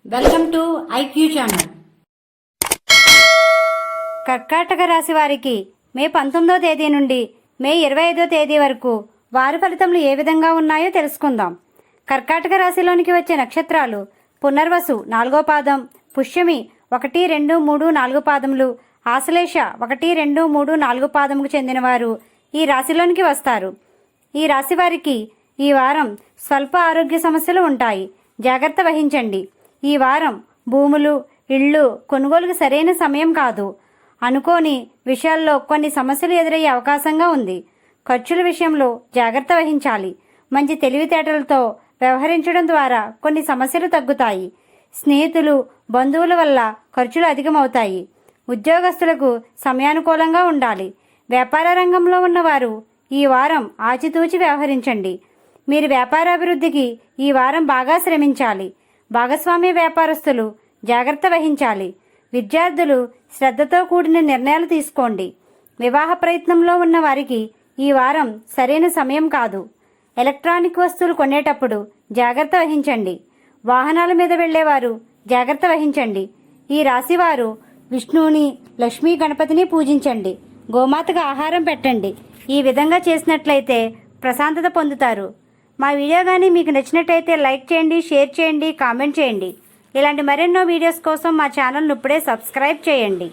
Welcome to IQ channel. కర్కాటక రాశి వారికి మే 19వ తేదీ నుండి మే 25వ తేదీ వరకు వారి ఫలితములు ఏ విధంగా ఉన్నాయో తెలుసుకుందాం. కర్కాటక రాశిలోనికి వచ్చే నక్షత్రాలు పునర్వసు 4వ పాదం, పుష్యమి 1, 2, 3, 4 పాదములు, ఆశ్లేష 1, 2, 3, 4 పాదములకు చెందినవారు ఈ రాశిలోనికి వస్తారు. ఈ రాశి వారికి ఈ వారం స్వల్ప ఆరోగ్య సమస్యలు ఉంటాయి, జాగ్రత్త వహించండి. ఈ వారం భూములు, ఇళ్ళు కొనుగోలుకు సరైన సమయం కాదు. అనుకోని విషయాల్లో కొన్ని సమస్యలు ఎదురయ్యే అవకాశంగా ఉంది. ఖర్చుల విషయంలో జాగ్రత్త వహించాలి. మంచి తెలివితేటలతో వ్యవహరించడం ద్వారా కొన్ని సమస్యలు తగ్గుతాయి. స్నేహితులు, బంధువుల వల్ల ఖర్చులు అధికమవుతాయి. ఉద్యోగస్తులకు సమయానుకూలంగా ఉండాలి. వ్యాపార రంగంలో ఉన్నవారు ఈ వారం ఆచితూచి వ్యవహరించండి. మీరు వ్యాపారాభివృద్ధికి ఈ వారం బాగా శ్రమించాలి. భాగస్వామ్య వ్యాపారస్తులు జాగ్రత్త వహించాలి. విద్యార్థులు శ్రద్ధతో కూడిన నిర్ణయాలు తీసుకోండి. వివాహ ప్రయత్నంలో ఉన్న వారికి ఈ వారం సరైన సమయం కాదు. ఎలక్ట్రానిక్ వస్తువులు కొనేటప్పుడు జాగ్రత్త వహించండి. వాహనాల మీద వెళ్లేవారు జాగ్రత్త వహించండి. ఈ రాశివారు విష్ణువుని, లక్ష్మీ గణపతిని పూజించండి. గోమాతకు ఆహారం పెట్టండి. ఈ విధంగా చేసినట్లయితే ప్రశాంతత పొందుతారు. మా వీడియో కానీ మీకు నచ్చినట్టయితే లైక్ చేయండి, షేర్ చేయండి, కామెంట్ చేయండి. ఇలాంటి మరెన్నో వీడియోస్ కోసం మా ఛానల్ను ఇప్పుడే సబ్స్క్రైబ్ చేయండి.